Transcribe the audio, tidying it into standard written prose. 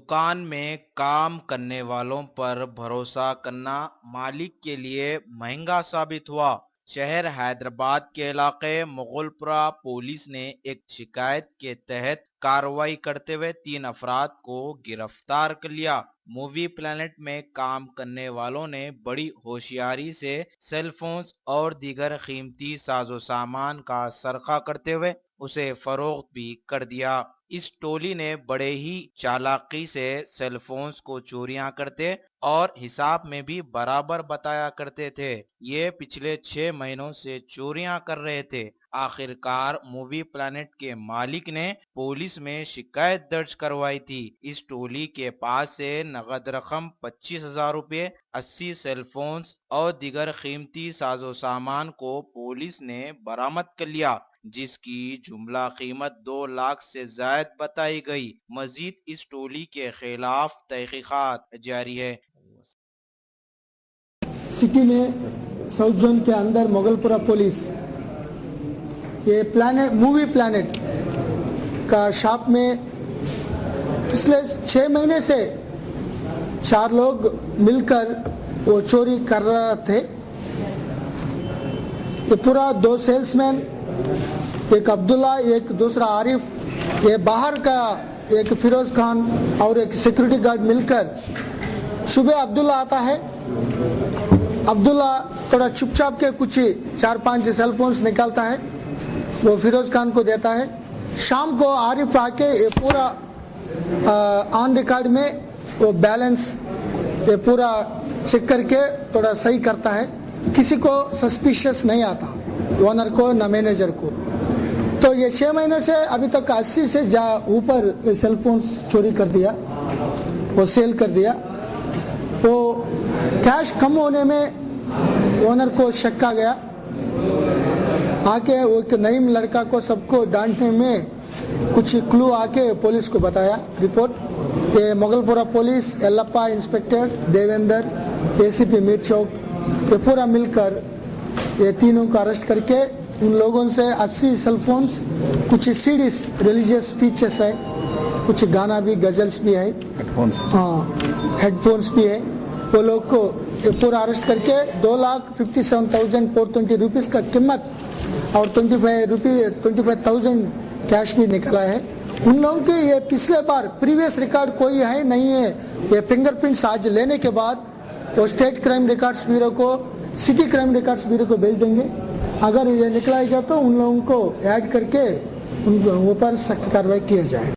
दुकान में काम करने वालों पर भरोसा करना मालिक के लिए महंगा साबित हुआ। शहर हैदराबाद के इलाके मुगलपुरा पुलिस ने एक शिकायत के तहत कार्रवाई करते हुए 3 अफराद को गिरफ्तार कर लिया। मूवी प्लैनेट में काम करने वालों ने बड़ी होशियारी से सेलफोन्स और दीगर कीमती साजो सामान का सरका करते हुए उसे फरोख्त भी कर दिया। इस टोली ने बड़े ही चालाकी से सेलफोन्स को चोरियां करते और हिसाब में भी बराबर बताया करते थे। ये पिछले 6 महीनों से चोरियां कर रहे थे। आखिरकार मूवी प्लैनेट के मालिक ने पुलिस में शिकायत दर्ज करवाई थी। इस टोली के पास से नगद रकम 25,000 रुपये, 80 सेलफोन्स और दीगर कीमती साजो सामान को पुलिस ने बरामद कर लिया, जिसकी जुमला कीमत 2 लाख से ज्यादा बताई गई। मजीद इस टोली के खिलाफ तहकीकात जारी है। सिटी में साउथ जोन के अंदर मुगलपुरा पुलिस ये मूवी प्लैनेट का शॉप में पिछले 6 महीने से 4 लोग मिलकर वो चोरी कर रहे थे। ये पूरा 2 सेल्समैन, एक अब्दुल्ला, एक दूसरा आरिफ, ये बाहर का एक फिरोज खान और एक सिक्योरिटी गार्ड मिलकर सुबह अब्दुल्ला आता है। अब्दुल्ला थोड़ा चुपचाप के कुछ 4-5 सेलफोन्स निकालता है, वो फिरोज खान को देता है। शाम को आरिफ आके ये पूरा ऑन रिकॉर्ड में वो बैलेंस ये पूरा चेक करके थोड़ा सही करता है। किसी को सस्पिशियस नहीं आता, ओनर को न मैनेजर को। तो ये 6 महीने से अभी तक 80 से ऊपर सेलफोन्स चोरी कर दिया, वो सेल कर दिया। वो कैश कम होने में ओनर को शक आ गया। आके वो एक नईम लड़का को सबको डांटने में कुछ क्लू आके पुलिस को बताया रिपोर्ट। ये Mughalpura police, Ellappa inspector, Devendra, ACP Mir Chowk, ये पूरा मिलकर ये तीनों को अरेस्ट करके उन लोगों से 80 सेलफोन्स, कुछ सीडीज, रिलीजियस स्पीचेस है, कुछ गाना भी, गजल्स भी है, हेडफोन्स भी है। वो लोग को ये पूरा अरेस्ट करके 2,57,420 रुपीज़ का कीमत और 25,000 कैश भी निकला है। उन लोगों के ये पिछले बार प्रीवियस रिकॉर्ड कोई है नहीं है। ये फिंगरप्रिंट्स आज लेने के बाद वो स्टेट क्राइम रिकॉर्ड्स ब्यूरो को, सिटी क्राइम रिकॉर्ड्स ब्यूरो को भेज देंगे। अगर ये निकला जाए तो उन लोगों को ऐड करके उन ऊपर सख्त कार्रवाई किया जाएगा।